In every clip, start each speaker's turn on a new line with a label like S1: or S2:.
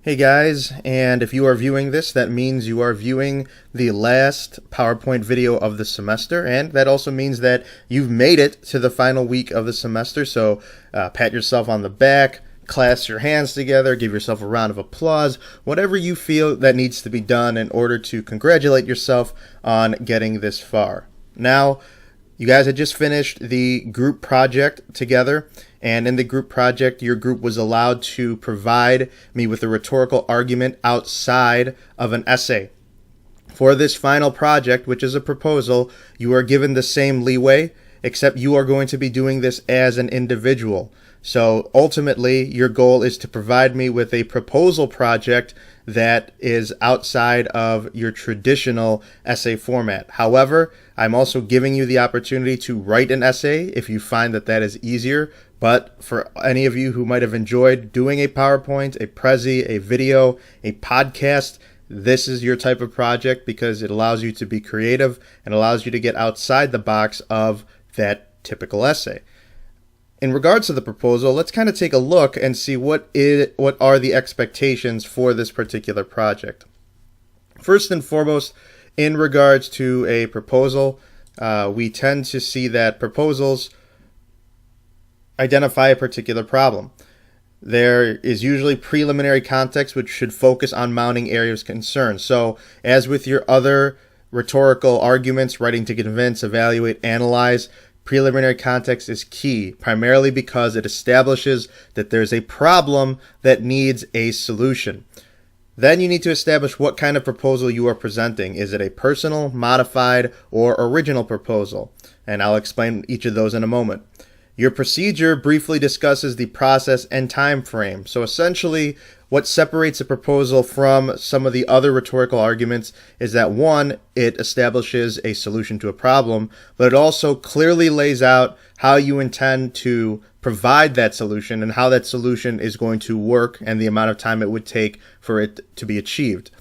S1: Hey guys, and if you are viewing this, that means you are viewing the last PowerPoint video of the semester, and that also means that you've made it to the final week of the semester, so pat yourself on the back, clasp your hands together, give yourself a round of applause, whatever you feel that needs to be done in order to congratulate yourself on getting this far. Now, you guys had just finished the group project together, and in the group project, your group was allowed to provide me with a rhetorical argument outside of an essay. For this final project, which is a proposal, you are given the same leeway, except you are going to be doing this as an individual. So ultimately, your goal is to provide me with a proposal project that is outside of your traditional essay format. However, I'm also giving you the opportunity to write an essay if you find that that is easier. But for any of you who might have enjoyed doing a PowerPoint, a Prezi, a video, a podcast, this is your type of project because it allows you to be creative and allows you to get outside the box of that typical essay. In regards to the proposal, let's kind of take a look and see what are the expectations for this particular project. First and foremost, in regards to a proposal, we tend to see that proposals identify a particular problem. There is usually preliminary context which should focus on mounting areas of concern. So, as with your other rhetorical arguments, writing to convince, evaluate, analyze, preliminary context is key, primarily because it establishes that there's a problem that needs a solution. Then you need to establish what kind of proposal you are presenting. Is it a personal, modified, or original proposal? And I'll explain each of those in a moment. Your procedure briefly discusses the process and time frame. So essentially, what separates a proposal from some of the other rhetorical arguments is that one, it establishes a solution to a problem, but it also clearly lays out how you intend to provide that solution and how that solution is going to work and the amount of time it would take for it to be achieved.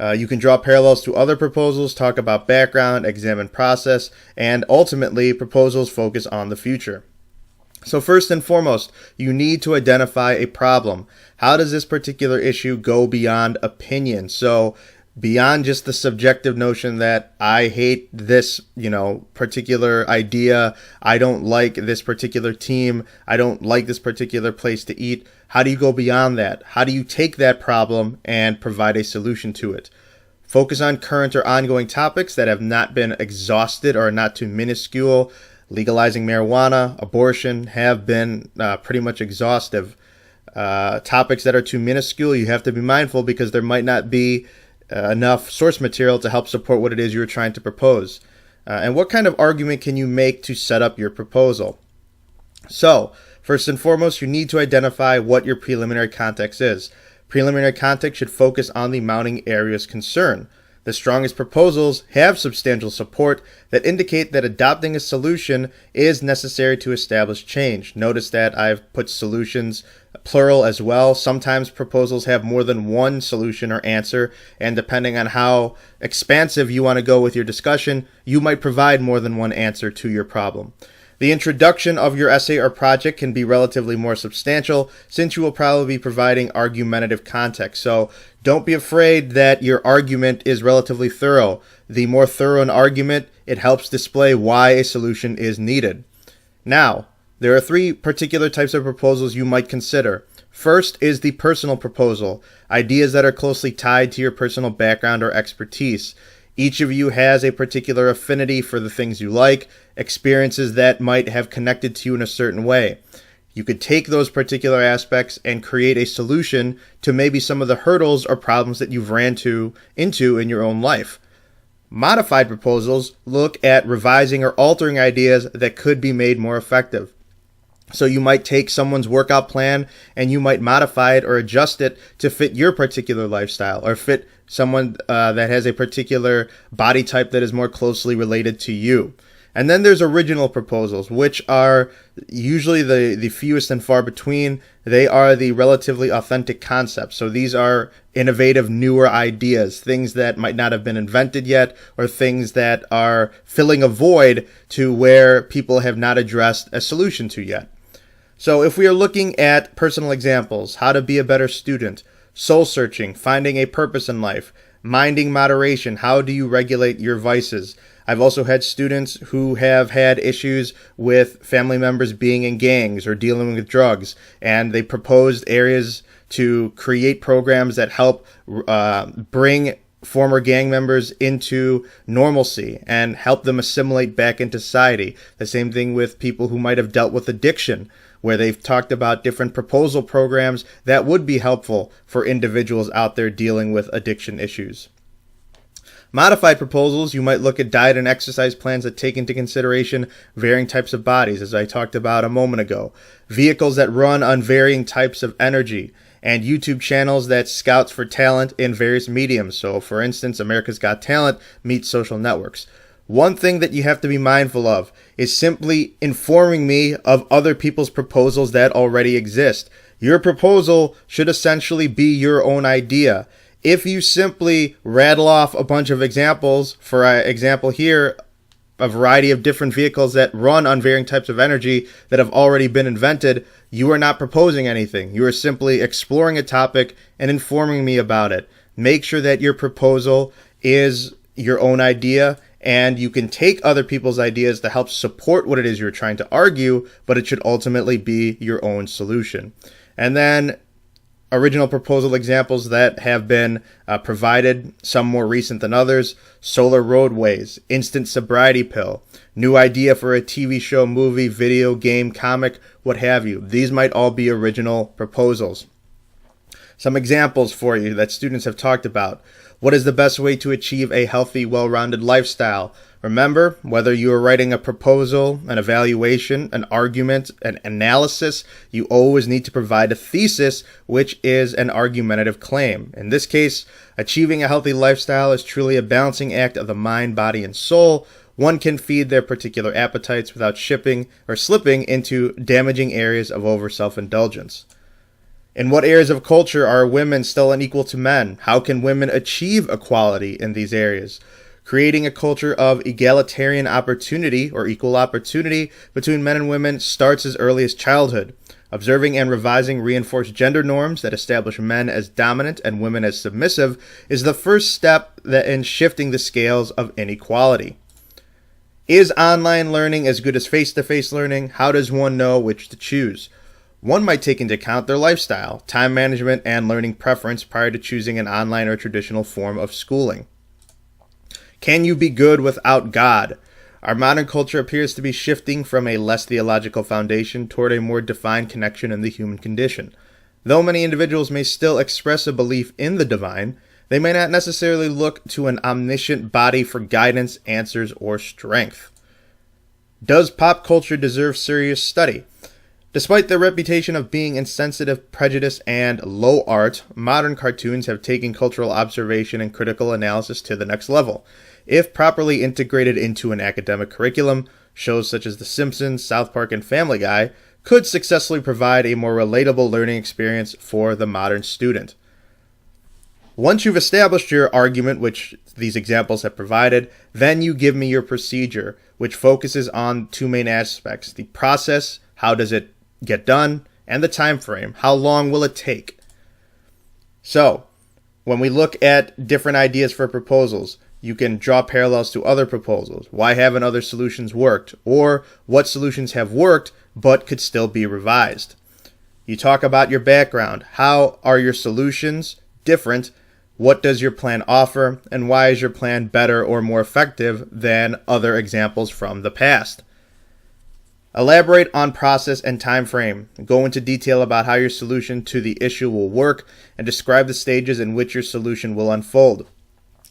S1: You can draw parallels to other proposals, talk about background, examine process, and ultimately proposals focus on the future. So first and foremost, you need to identify a problem. How does this particular issue go beyond opinion? So beyond just the subjective notion that I hate this, particular idea, I don't like this particular team, I don't like this particular place to eat. How do you go beyond that? How do you take that problem and provide a solution to it? Focus on current or ongoing topics that have not been exhausted or are not too minuscule. Legalizing marijuana, abortion have been pretty much exhaustive. Topics that are too minuscule, you have to be mindful because there might not be enough source material to help support what it is you're trying to propose. And what kind of argument can you make to set up your proposal? So, first and foremost, you need to identify what your preliminary context is. Preliminary context should focus on the mounting area's concern. The strongest proposals have substantial support that indicate that adopting a solution is necessary to establish change. Notice that I've put solutions plural as well. Sometimes proposals have more than one solution or answer, and depending on how expansive you want to go with your discussion, you might provide more than one answer to your problem. The introduction of your essay or project can be relatively more substantial since you will probably be providing argumentative context. So don't be afraid that your argument is relatively thorough. The more thorough an argument, it helps display why a solution is needed. Now, there are three particular types of proposals you might consider. First is the personal proposal, ideas that are closely tied to your personal background or expertise. Each of you has a particular affinity for the things you like, experiences that might have connected to you in a certain way. You could take those particular aspects and create a solution to maybe some of the hurdles or problems that you've ran into in your own life. Modified proposals look at revising or altering ideas that could be made more effective. So you might take someone's workout plan and you might modify it or adjust it to fit your particular lifestyle or fit someone that has a particular body type that is more closely related to you. And then there's original proposals, which are usually the fewest and far between. They are the relatively authentic concepts. So these are innovative, newer ideas, things that might not have been invented yet, or things that are filling a void to where people have not addressed a solution to yet. So if we are looking at personal examples, how to be a better student, soul searching, finding a purpose in life, minding moderation, how do you regulate your vices. I've also had students who have had issues with family members being in gangs or dealing with drugs, and they proposed areas to create programs that help bring former gang members into normalcy and help them assimilate back into society. The same thing with people who might have dealt with addiction, where they've talked about different proposal programs that would be helpful for individuals out there dealing with addiction issues. Modified proposals, you might look at diet and exercise plans that take into consideration varying types of bodies, as I talked about a moment ago, vehicles that run on varying types of energy, and YouTube channels that scouts for talent in various mediums. So, for instance, America's Got Talent meets social networks. One thing that you have to be mindful of is simply informing me of other people's proposals that already exist. Your proposal should essentially be your own idea. If you simply rattle off a bunch of examples, for example here, a variety of different vehicles that run on varying types of energy that have already been invented, you are not proposing anything. You are simply exploring a topic and informing me about it. Make sure that your proposal is your own idea, and you can take other people's ideas to help support what it is you're trying to argue, but it should ultimately be your own solution. And then original proposal examples that have been provided, some more recent than others: solar roadways, instant sobriety pill, new idea for a TV show, movie, video game, comic, what have you. These might all be original proposals. Some examples for you that students have talked about. What is the best way to achieve a healthy, well-rounded lifestyle? Remember, whether you are writing a proposal, an evaluation, an argument, an analysis, you always need to provide a thesis, which is an argumentative claim. In this case, achieving a healthy lifestyle is truly a balancing act of the mind, body, and soul. One can feed their particular appetites without slipping into damaging areas of over self-indulgence. In what areas of culture are women still unequal to men? How can women achieve equality in these areas? Creating a culture of egalitarian opportunity or equal opportunity between men and women starts as early as childhood. Observing and revising reinforced gender norms that establish men as dominant and women as submissive is the first step in shifting the scales of inequality. Is online learning as good as face-to-face learning? How does one know which to choose? One might take into account their lifestyle, time management, and learning preference prior to choosing an online or traditional form of schooling. Can you be good without God? Our modern culture appears to be shifting from a less theological foundation toward a more defined connection in the human condition. Though many individuals may still express a belief in the divine, they may not necessarily look to an omniscient body for guidance, answers, or strength. Does pop culture deserve serious study? Despite their reputation of being insensitive, prejudiced, and low art, modern cartoons have taken cultural observation and critical analysis to the next level. If properly integrated into an academic curriculum, shows such as The Simpsons, South Park, and Family Guy could successfully provide a more relatable learning experience for the modern student. Once you've established your argument, which these examples have provided, then you give me your procedure, which focuses on two main aspects: the process, how does it get done, and the time frame, how long will it take. So, when we look at different ideas for proposals, you can draw parallels to other proposals. Why haven't other solutions worked? Or what solutions have worked but could still be revised? You talk about your background. How are your solutions different? What does your plan offer? And why is your plan better or more effective than other examples from the past? Elaborate on process and time frame. Go into detail about how your solution to the issue will work and describe the stages in which your solution will unfold.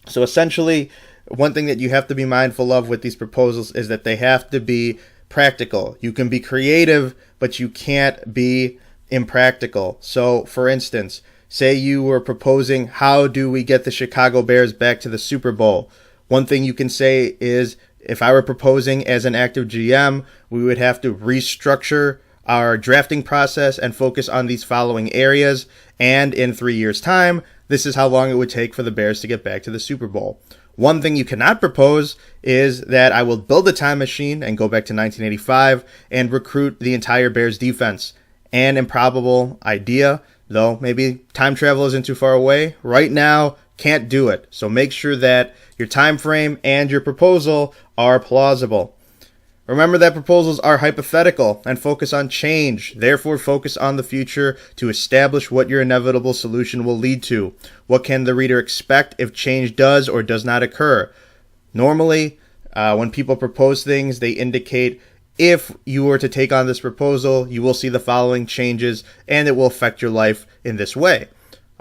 S1: So essentially, one thing that you have to be mindful of with these proposals is that they have to be practical. You can be creative, but you can't be impractical. So, for instance, say you were proposing, how do we get the Chicago Bears back to the Super Bowl? One thing you can say is, if I were proposing as an active GM, we would have to restructure our drafting process and focus on these following areas. And in 3 years' time, this is how long it would take for the Bears to get back to the Super Bowl. One thing you cannot propose is that I will build a time machine and go back to 1985 and recruit the entire Bears defense. An improbable idea, though maybe time travel isn't too far away. Right now, can't do it. So make sure that your time frame and your proposal are plausible. Remember that proposals are hypothetical and focus on change. Therefore, focus on the future to establish what your inevitable solution will lead to. What can the reader expect if change does or does not occur? Normally, when people propose things, they indicate if you were to take on this proposal, you will see the following changes and it will affect your life in this way.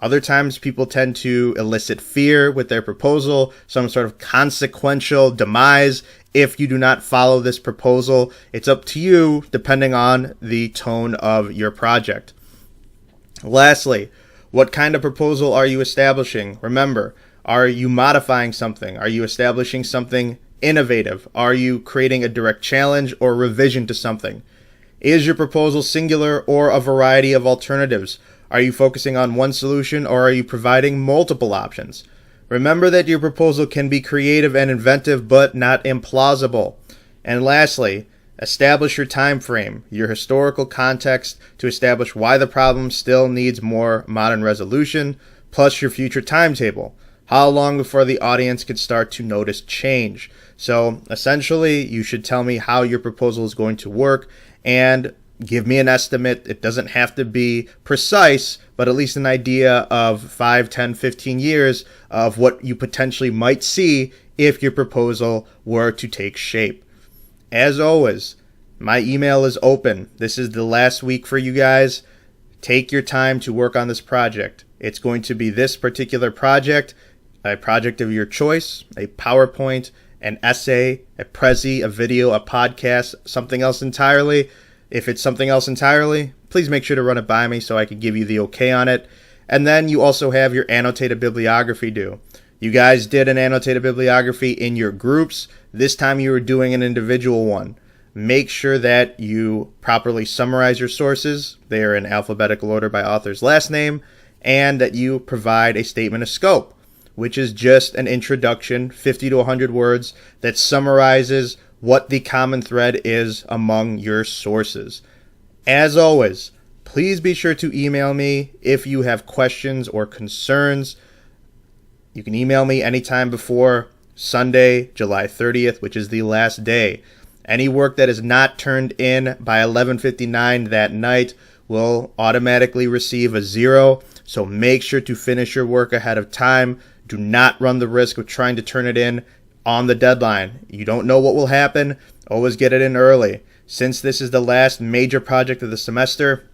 S1: Other times, people tend to elicit fear with their proposal, some sort of consequential demise if you do not follow this proposal. It's up to you, depending on the tone of your project. Lastly, what kind of proposal are you establishing? Remember, are you modifying something? Are you establishing something innovative? Are you creating a direct challenge or revision to something? Is your proposal singular or a variety of alternatives? Are you focusing on one solution or are you providing multiple options? Remember that your proposal can be creative and inventive, but not implausible. And lastly, establish your time frame, your historical context to establish why the problem still needs more modern resolution, plus your future timetable. How long before the audience could start to notice change? So essentially, you should tell me how your proposal is going to work and give me an estimate. It doesn't have to be precise, but at least an idea of 5, 10, 15 years of what you potentially might see if your proposal were to take shape. As always, my email is open. This is the last week for you guys. Take your time to work on this project. It's going to be this particular project, a project of your choice, a PowerPoint, an essay, a Prezi, a video, a podcast, something else entirely. If it's something else entirely, please make sure to run it by me so I can give you the okay on it. And then you also have your annotated bibliography due. You guys did an annotated bibliography in your groups. This time you were doing an individual one. Make sure that you properly summarize your sources. They are in alphabetical order by author's last name. And that you provide a statement of scope, which is just an introduction, 50 to 100 words, that summarizes what the common thread is among your sources. As always, please be sure to email me if you have questions or concerns. You can email me anytime before Sunday, July 30th, which is the last day. Any work that is not turned in by 11:59 that night will automatically receive a 0. So make sure to finish your work ahead of time. Do not run the risk of trying to turn it in on the deadline. You don't know what will happen. Always get it in early. Since this is the last major project of the semester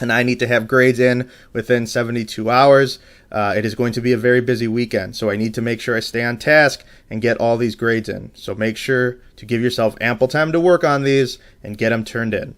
S1: and I need to have grades in within 72 hours, it is going to be a very busy weekend. So I need to make sure I stay on task and get all these grades in. So make sure to give yourself ample time to work on these and get them turned in.